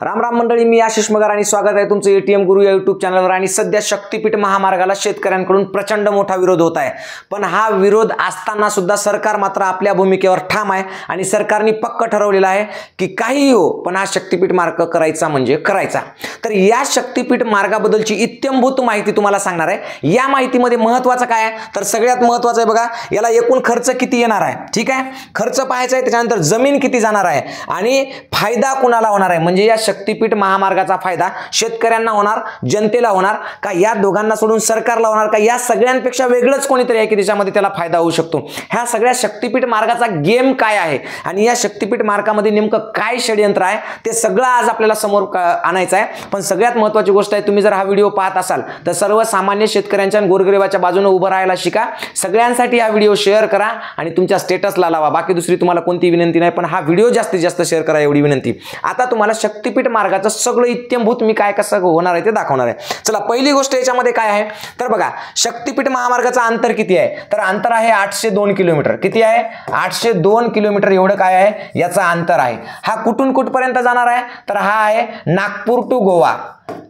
राम राम मंडळी, मी आशिष मगर आणि स्वागत आहे तुमचं एटीएम गुरु या यूट्यूब चॅनलवर। आणि सध्या शक्तीपीठ महामार्गाला शेतकऱ्यांकडून प्रचंड मोठा विरोध होत आहे, पण हा विरोध असताना सुद्धा सरकार मात्र आपल्या भूमिकेवर ठाम आहे आणि सरकारने पक्क ठरवलेलं आहे की काहीही हो पण हा शक्तीपीठ मार्ग करायचा म्हणजे करायचा। तर या शक्तीपीठ मार्गाबद्दलची इत्यंभूत माहिती तुम्हाला सांगणार आहे। या माहितीमध्ये महत्त्वाचं काय आहे तर सगळ्यात महत्त्वाचं आहे बघा, याला एकूण खर्च किती येणार आहे, ठीक आहे, खर्च पाहायचा आहे, त्याच्यानंतर जमीन किती जाणार आहे आणि फायदा कुणाला होणार आहे, म्हणजे या शक्तीपीठ महामार्गाचा फायदा शेतकऱ्यांना होणार, जनतेला होणार का, या दोघांना सोडून सरकारला होणार का, या सगळ्यांपेक्षा वेगळंच कोणीतरी आहे की त्याच्यामध्ये त्याला फायदा होऊ शकतो। ह्या सगळ्या शक्तीपीठ मार्गाचा गेम काय आहे आणि या शक्तीपीठ मार्गामध्ये नेमकं काय षडयंत्र आहे ते सगळं आज आपल्याला समोर आणायचं आहे। पण सगळ्यात महत्त्वाची गोष्ट आहे, तुम्ही जर हा व्हिडिओ पाहत असाल तर सर्वसामान्य शेतकऱ्यांच्या आणि गोरगरिबाच्या बाजूने उभं राहायला शिका। सगळ्यांसाठी हा व्हिडिओ शेअर करा आणि तुमच्या स्टेटसला लावा, बाकी दुसरी तुम्हाला कोणती विनंती नाही, पण हा व्हिडिओ जास्तीत जास्त शेअर करा एवढी विनंती। आता तुम्हाला शक्तीपीठ मार्गाचं सगळं इत्यंभूत मी काय कसं होणार आहे ते दाखवणार आहे। चला, पहिली गोष्ट याच्यामध्ये काय आहे तर बघा, शक्तीपीठ महामार्गाचं अंतर किती आहे तर अंतर आहे 802 किलोमीटर। किती आहे? 802 किलोमीटर एवढं काय आहे याचा अंतर आहे। हा कुठून कुठपर्यंत जाणार आहे तर हा आहे नागपूर टू गोवा,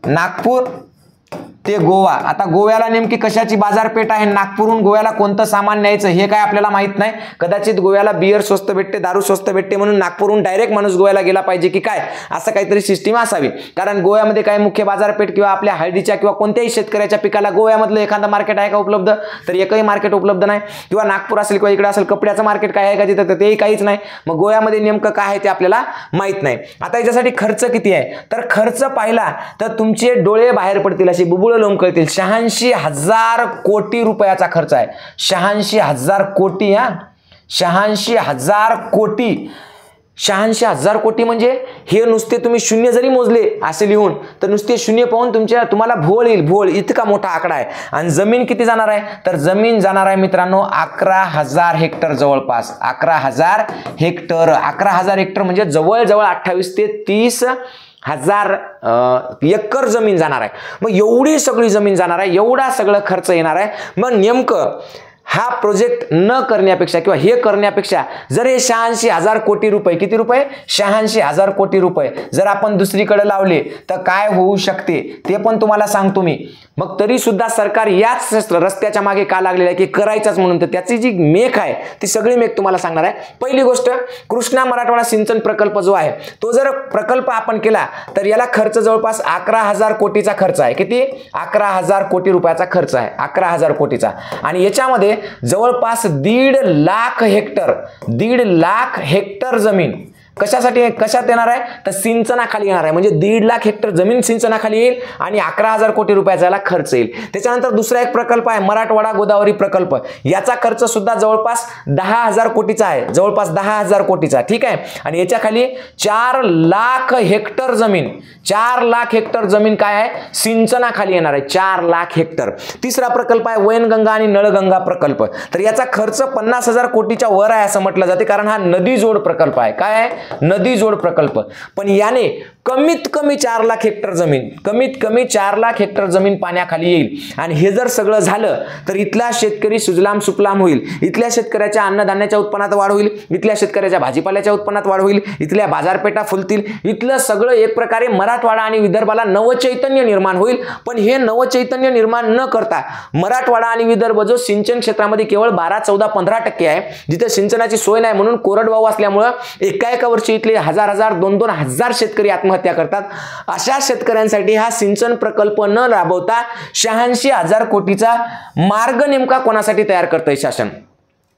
नागपूर ते गोवा। आता गोव्याला नेमकी कशाची बाजारपेठ आहे, नागपूरहून गोव्याला कोणतं सामान न्यायचं हे काय आपल्याला माहित नाही। कदाचित गोव्याला बियर स्वस्त भेटते, दारू स्वस्त भेटते म्हणून नागपूरहून डायरेक्ट माणूस गोव्याला गेला पाहिजे की काय, असं काहीतरी सिस्टीम असावी। कारण गोव्यामध्ये काय मुख्य बाजारपेठ किंवा आपल्या हळदीच्या किंवा कोणत्याही शेतकऱ्याच्या पिकाला गोव्यामधलं एखादं मार्केट आहे का उपलब्ध, तर एकही मार्केट उपलब्ध नाही। किंवा नागपूर असेल किंवा इकडे असेल कपड्याचं मार्केट काय आहे का तिथं, तर तेही काहीच नाही। मग गोव्यामध्ये नेमकं काय आहे ते आपल्याला माहित नाही। आता याच्यासाठी खर्च किती आहे तर खर्च पाहिला तर तुमचे डोळे बाहेर पडतील, अशी बुबुळ लोंबकळतील। 86,000 कोटी रुपयाचा खर्च आहे। 86,000 कोटी, हा 86,000 कोटी। 86,000 कोटी म्हणजे हे नुसते तुम्ही शून्य जरी मोजले असे लिहून तर नुसते शून्य पाहून तुम्हाला भोळ येईल, भोळ, इतका मोठा आकडा आहे। आणि जमीन किती जाणार आहे तर जमीन जाणार आहे मित्रांनो 11,000 हेक्टर जवळपास, 11,000 हेक्टर। 11,000 हेक्टर म्हणजे जवळजवळ 28 ते 30,000 एकर जमीन जाणार आहे। मग एवढी सगळी जमीन जाणार आहे, एवढा सगळं खर्च येणार आहे। मग नेमकं हा प्रोजेक्ट न करण्यापेक्षा किंवा हे करण्यापेक्षा जर हे 86,000 कोटी रुपये, किती रुपये, 86,000 कोटी रुपये जर आपण दुसरीकडे लावले तर काय होऊ शकते ते पण तुम्हाला सांगतो मी। मग तरी सुद्धा सरकार याच रस्त्याच्या मागे का लागलेलं आहे की करायचंच म्हणून, तर त्याची जी मेक आहे ती सगळी मेक तुम्हाला सांगणार आहे। पहिली गोष्ट, कृष्णा मराठवाडा सिंचन प्रकल्प जो आहे तो जर प्रकल्प आपण केला तर याला खर्च जवळपास 11,000 कोटीचा खर्च आहे। किती? 11,000 कोटी रुपयाचा खर्च आहे, 11,000 कोटीचा। आणि याच्यामध्ये जवळपास 1.5 लाख हेक्टर, 1.5 लाख हेक्टर जमीन कशासाठी, कशात येणार आहे तर सिंचनाखाली येणार आहे। म्हणजे 1.5 लाख हेक्टर जमीन सिंचनाखाली येईल आणि 11,000 कोटी रुपयाचा याला खर्च येईल। त्याच्यानंतर दुसरा एक प्रकल्प आहे मराठवाडा गोदावरी प्रकल्प, याचा खर्च सुद्धा जवळपास 10,000 कोटीचा आहे, जवळपास 10,000 कोटीचा, ठीक आहे। आणि याच्या खाली 4 लाख हेक्टर जमीन, 4 लाख हेक्टर जमीन काय आहे सिंचनाखाली येणार आहे, 4 लाख हेक्टर। तिसरा प्रकल्प आहे वैनगंगा आणि नळगंगा प्रकल्प, तर याचा खर्च 50,000 कोटीच्या वर आहे असं म्हटलं जाते, कारण हा नदी जोड प्रकल्प आहे। काय आहे? नदी जोड प्रकल्प। पण याने कमीत कमी 4 लाख हेक्टर जमीन, कमीत कमी 4 लाख हेक्टर जमीन पाण्याखाली येईल। आणि हे जर सगळं झालं तर इथला शेतकरी सुजलाम सुफलाम होईल, इथल्या शेतकऱ्याच्या अन्नधान्याच्या उत्पन्नात वाढ होईल, इथल्या शेतकऱ्याच्या भाजीपाल्याच्या उत्पन्नात वाढ होईल, इथल्या बाजारपेठा फुलतील, इथलं सगळं एक प्रकारे मराठवाडा आणि विदर्भाला नवचैतन्य निर्माण होईल। पण हे नवचैतन्य निर्माण न करता मराठवाडा आणि विदर्भ जो सिंचन क्षेत्रामध्ये केवळ 12, 14, 15% आहे, जिथे सिंचनाची सोय नाही म्हणून कोरडवाहू असल्यामुळे एका वर्षी इथले हजार 2-2 हजार शेतकरी आत्महत्या करतात। अशा शेतकऱ्यांसाठी हा सिंचन प्रकल्प न राबवता 86,000 कोटीचा मार्ग नेमका कोणासाठी तयार करतंय शासन,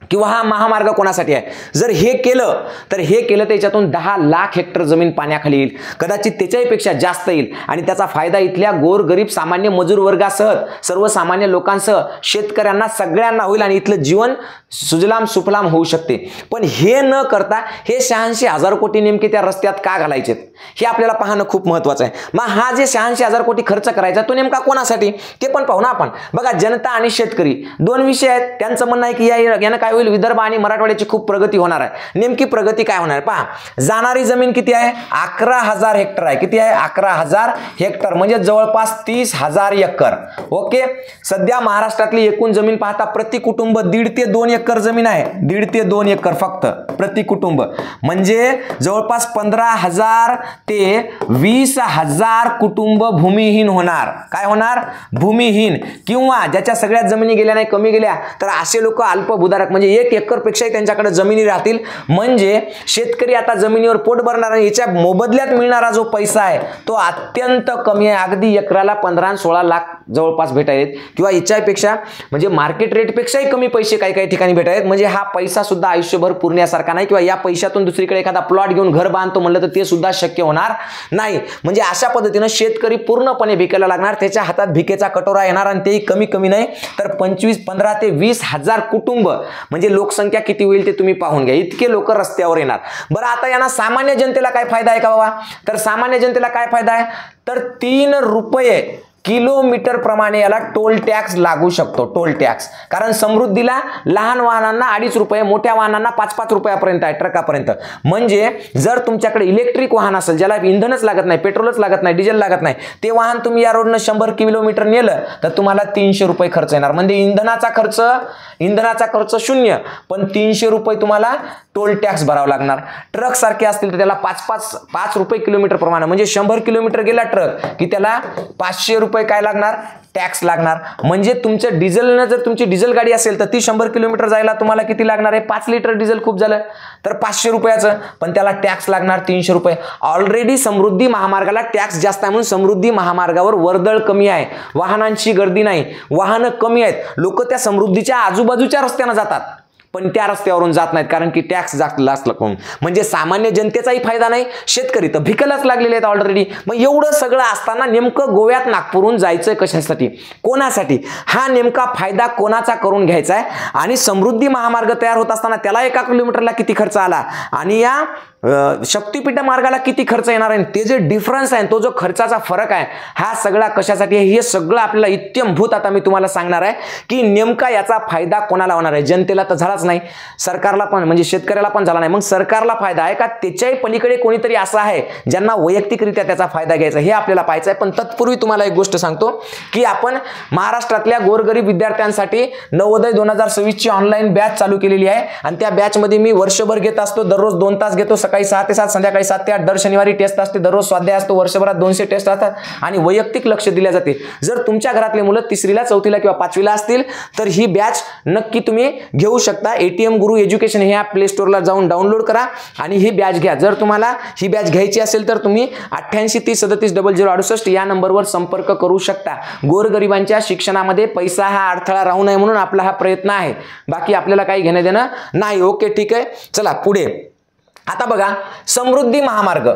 किंवा हा महामार्ग कोणासाठी आहे? जर हे केलं तर याच्यातून 10 लाख हेक्टर जमीन पाण्याखाली येईल, कदाचित त्याच्याही पेक्षा जास्त येईल। आणि त्याचा फायदा इथल्या गोरगरीब सामान्य मजूर वर्गासह सर्वसामान्य लोकांसह शेतकऱ्यांना सगळ्यांना होईल आणि इथलं जीवन सुजलाम सुफलाम होऊ शकते। पण हे न करता हे 86,000 कोटी नेमके त्या रस्त्यात का घालायचे हे आपल्याला पाहणं खूप महत्त्वाचं आहे। मग हा जे 86,000 कोटी खर्च करायचा तो नेमका कोणासाठी ते पण पाहू ना आपण। बघा, जनता आणि शेतकरी दोन विषय आहेत। त्यांचं म्हणणं आहे की यानं काय होईल, विदर्भ आणि मराठवाड्याची खूप प्रगती होणार आहे. नेमकी प्रगती काय होणार पहा. जाणारी जमीन किती आहे? 11,000 हेक्टर आहे. किती आहे? 11,000 हेक्टर म्हणजे जवळपास 30,000 एकर. ओके. सध्या महाराष्ट्रातली एकूण जमीन पाहता प्रति कुटुंब 1.5 ते 2 एकर जमीन आहे. 1.5 ते 2 एकर फक्त प्रति कुटुंब, म्हणजे जवळपास 15,000 ते 20,000 कुटुंब भूमिहीन होणार. काय होणार? भूमिहीन. किंवा ज्याच्या सगळ्या जमिनी गेल्या नाही, कमी गेल्या, तर असे लोक अल्पभूधारक म्हणजे 1 एकर पेक्षाही त्यांच्याकडे जमिनी राहतील. म्हणजे शेतकरी आता जमिनीवर पोट भरणार आणि याच्या मोबदल्यात मिळणारा जो पैसा आहे तो अत्यंत कमी आहे. अगदी एकराला 15 आणि 16 लाख जवळपास भेटायलेत किंवा याच्यापेक्षा म्हणजे मार्केट रेटपेक्षाही कमी पैसे काही काही ठिकाणी भेटायलेत. म्हणजे हा पैसा सुद्धा आयुष्यभर पुरण्यासारखा नाही किंवा या पैशातून दुसरीकडे एखादा प्लॉट घेऊन घर बांधतो म्हणलं तर ते सुद्धा शक्य होणार नाही. म्हणजे अशा पद्धतीने शेतकरी पूर्णपणे भिकेला लागणार. त्याच्या हातात भिकेचा कटोरा येणार आणि तेही कमी कमी नाही तर 15 ते 20,000 कुटुंब म्हणजे लोकसंख्या किती होईल ते तुम्ही पाहून घ्या. इतके लोक रस्त्यावर येणार. बरं, आता यांना सामान्य जनतेला काय फायदा आहे का बाबा? तर सामान्य जनतेला काय फायदा आहे? तर 3 रुपये किलोमीटर प्रमाणे याला टोल टॅक्स लागू शकतो. Toll tax. कारण समृद्धीला लहान वाहनांना 2.5 रुपये, मोठ्या वाहनांना 5-5 रुपयापर्यंत आहे, ट्रकापर्यंत. म्हणजे जर तुमच्याकडे इलेक्ट्रिक वाहन असेल ज्याला इंधनच लागत नाही, पेट्रोलच लागत नाही, डिझेल लागत नाही, ते वाहन तुम्ही या रोडनं 100 किलोमीटर नेलं तर तुम्हाला 300 रुपये खर्च येणार. म्हणजे इंधनाचा खर्च 0, पण 300 रुपये तुम्हाला टोल टॅक्स भरावा लागणार. ट्रक सारखे असतील तर त्याला 5 रुपये किलोमीटर प्रमाणे म्हणजे 100 किलोमीटर गेला ट्रक की त्याला 500 रुपये काय लागणार? टॅक्स लागणार. म्हणजे तुमचं डिझेलनं जर तुमची डिझेल गाडी असेल तर ती 100 किलोमीटर जायला तुम्हाला किती लागणार आहे? 5 लिटर डिझेल खूप झालं तर 500 रुपयाचं, पण त्याला टॅक्स लागणार 300 रुपये. ऑलरेडी समृद्धी महामार्गाला टॅक्स जास्त आहे म्हणून समृद्धी महामार्गावर वर्दळ कमी आहे, वाहनांची गर्दी नाही, वाहनं कमी आहेत. लोक त्या समृद्धीच्या आजूबाजूच्या रस्त्यानं जातात पण त्या रस्त्यावरून जात नाहीत कारण की टॅक्स जास्त लागतो. म्हणजे सामान्य जनतेचाही फायदा नाही, शेतकरी तर भिकेलाच लागलेले आहेत ऑलरेडी. मग एवढं सगळं असताना नेमकं गोव्यात नागपूरहून जायचं कशासाठी? कोणासाठी? हा नेमका फायदा कोणाचा करून घ्यायचा आहे? आणि समृद्धी महामार्ग तयार होत असताना त्याला 1 किलोमीटरला किती खर्च आला आणि या शक्तिपीठ मार्गाला किती खर्च येणार आहे, ते जे डिफरन्स आहे, तो जो खर्चाचा फरक आहे, हा सगळा कशासाठी आहे हे सगळं आपल्याला इत्यंभूत आता मी तुम्हाला सांगणार आहे की नेमका याचा फायदा कोणाला होणार आहे. जनतेला तर झालाच नाही, सरकारला पण म्हणजे शेतकऱ्याला पण झाला नाही. मग सरकारला फायदा आहे का त्याच्याही पलीकडे कोणीतरी असं आहे ज्यांना वैयक्तिकरित्या त्याचा फायदा घ्यायचा हे आपल्याला पाहायचं आहे. पण तत्पूर्वी तुम्हाला एक गोष्ट सांगतो की आपण महाराष्ट्रातल्या गोरगरीब विद्यार्थ्यांसाठी नवोदय 2026 ची ऑनलाईन बॅच चालू केलेली आहे आणि त्या बॅच मध्ये मी वर्षभर घेत असतो. दररोज 2 तास घेतो, सकाळी 6 ते 7, संध्याकाळी 7 ते 8. दर शनिवारी टेस्ट असते, दररोज स्वाध्याय असतो, वर्षभरात 200 टेस्ट असतात आणि वैयक्तिक लक्ष दिले जाते. जर तुमच्या घरातले मुलं 3रीला 4थीला किंवा 5वीला असतील तर ही बॅच नक्की तुम्ही घेऊ शकता. ATM गुरु एज्युकेशन हे ॲप प्ले स्टोअरला जाऊन डाउनलोड करा आणि ही बॅच घ्या. जर तुम्हाला ही बॅच घ्यायची असेल तर तुम्ही 88 30 37 0068 या नंबरवर संपर्क करू शकता. गोरगरिबांच्या शिक्षणामध्ये पैसा हा अडथळा राहू नये म्हणून आपला हा प्रयत्न आहे. बाकी आपल्याला काही घेणं देणं नाही. ओके, ठीक आहे, चला पुढे. आता बघा, समृद्धी महामार्ग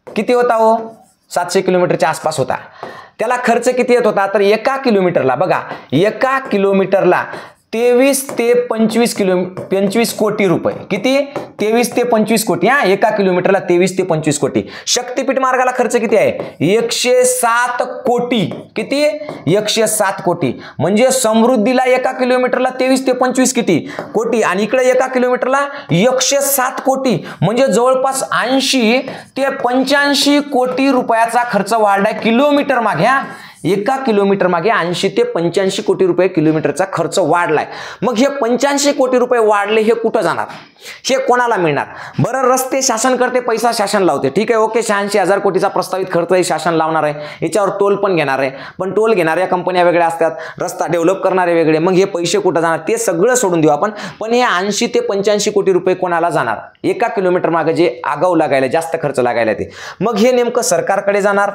किती होता हो? 700 किलोमीटरच्या आसपास होता. त्याला खर्च किती येत होता? तर 1 किलोमीटरला बघा, 1 किलोमीटरला 23 ते 25 कोटी रुपये. किती? 23 ते 25 कोटी. 1 किलोमीटरला 23 ते 25 कोटी. शक्तिपीठ मार्गाला खर्च किती आहे? 107 कोटी. किती? 107 कोटी. म्हणजे समृद्धीला 1 किलोमीटरला 23 ते 25 किती कोटी आणि इकडे 1 किलोमीटरला 107 कोटी. म्हणजे जवळपास 80 ते 85 कोटी रुपयाचा खर्च वाढलाय किलोमीटर मागे. 1 किलोमीटर मागे 80 ते 85 कोटी रुपये किलोमीटरचा खर्च वाढलाय. मग हे 85 कोटी रुपये वाढले, हे कुठं जाणार? हे कोणाला मिळणार? बरं, रस्ते शासन करते, पैसा शासन लावते, ठीक आहे, ओके. 86,000 कोटीचा प्रस्तावित खर्च हे शासन लावणार आहे. याच्यावर टोल पण घेणार आहे, पण टोल घेणाऱ्या कंपन्या वेगळ्या असतात, रस्ता डेव्हलप करणारे वेगळे. मग हे पैसे कुठं जाणार ते सगळं सोडून देऊ आपण. पण हे 80 ते 85 कोटी रुपये कोणाला जाणार? 1 किलोमीटर मागे जे आगाऊ लागायला, जास्त खर्च लागायला ते. मग हे नेमकं सरकारकडे जाणार.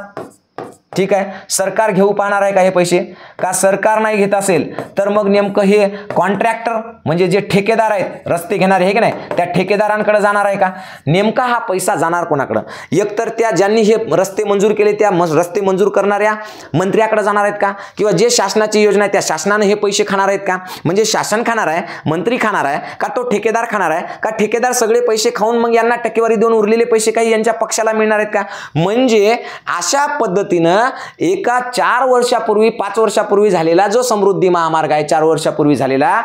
ठीक आहे, सरकार घेऊ पाहणार आहे का हे पैसे? का सरकार नाही घेत असेल तर मग नेमकं हे कॉन्ट्रॅक्टर म्हणजे जे ठेकेदार आहेत, रस्ते घेणारे हे की नाही, त्या ठेकेदारांकडे जाणार आहे का? नेमका हा पैसा जाणार कोणाकडे? एकतर त्या ज्यांनी हे रस्ते मंजूर केले त्या रस्ते मंजूर करणाऱ्या मंत्र्याकडे जाणार आहेत का? किंवा जे शासनाची योजना आहे त्या शासनाने हे पैसे खाणार आहेत का? म्हणजे शासन खाणार आहे, मंत्री खाणार आहे का, तो ठेकेदार खाणार आहे का? ठेकेदार सगळे पैसे खाऊन मग यांना टक्केवारी देऊन उरलेले पैसे काही यांच्या पक्षाला मिळणार आहेत का? म्हणजे अशा पद्धतीनं एका 4 वर्षापूर्वी 5 वर्षापूर्वी झालेला जो समृद्धी महामार्ग आहे, 4 वर्षापूर्वी झालेला,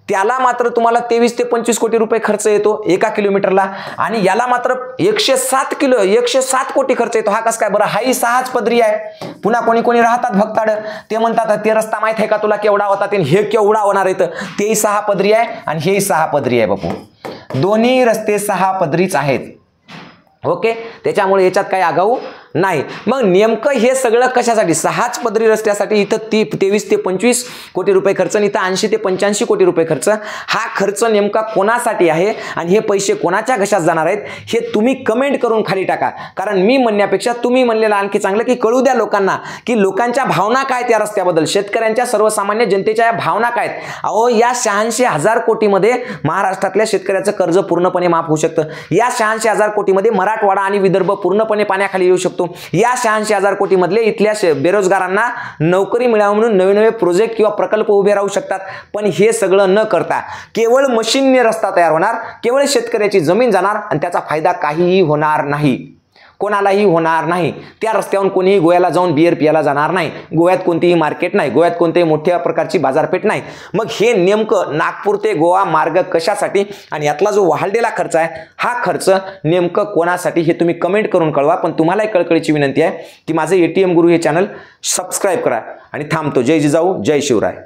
त्याला मात्र तुम्हाला 23 ते 25 कोटी रुपये खर्च येतो एका किलोमीटरला, आणि याला मात्र 107 कोटी खर्च येतो. हा कसं काय बरं? हाही 6च पदरी आहे. पुन्हा कोणी कोणी राहतात भक्ताड, ते म्हणतात ते रस्ता माहित आहे का तुला केवढा होता, ते हे केवढा होणार आहे. तेही 6 पदरी आहे आणि हेही 6 पदरी आहे बापू. दोन्ही रस्ते 6 पदरीच आहेत. ओके, त्याच्यामुळे याच्यात काही आगाऊ नाही. मग नेमकं हे सगळं कशासाठी? 6च पदरी रस्त्यासाठी इथं 23 ते 25 कोटी रुपये खर्च, आणि इथं 80 ते 85 कोटी रुपये खर्च. हा खर्च नेमका कोणासाठी आहे आणि हे पैसे कोणाच्या घशात जाणार आहेत हे तुम्ही कमेंट करून खाली टाका. कारण मी म्हणण्यापेक्षा तुम्ही म्हणलेलं आणखी चांगलं, की कळू द्या लोकांना की लोकांच्या भावना काय त्या रस्त्याबद्दल, शेतकऱ्यांच्या सर्वसामान्य जनतेच्या भावना काय. अहो, या 86,000 कोटीमध्ये महाराष्ट्रातल्या शेतकऱ्याचं कर्ज पूर्णपणे माफ होऊ शकतं. या 86,000 कोटीमध्ये मराठवाडा आणि विदर्भ पूर्णपणे पाण्याखाली येऊ शकतो. या 86,000 कोटी मधले इथल्या बेरोजगारांना नोकरी मिळावी म्हणून नवे नवे प्रोजेक्ट किंवा प्रकल्प उभे राहू शकतात. पण हे सगळं न करता केवळ मशीनने रस्ता तयार होणार, केवळ शेतकऱ्याची जमीन जाणार आणि त्याचा फायदा काहीही होणार नाही, कोणालाही होणार नाही. त्या रस्त्यावरून कोणीही गोव्याला जाऊन बियर पियाला जाणार नाही. गोव्यात कोणतीही मार्केट नाही, गोव्यात कोणत्याही मोठ्या प्रकारची बाजारपेठ नाही. मग हे नेमकं नागपूर ते गोवा मार्ग कशासाठी आणि यातला जो वाढलेला खर्च आहे हा खर्च नेमकं कोणासाठी हे तुम्ही कमेंट करून कळवा. पण तुम्हाला कळकळीची विनंती आहे की माझे ATM गुरु हे चॅनल सबस्क्राईब करा. आणि थांबतो. जय जिजाऊ, जय शिवराय.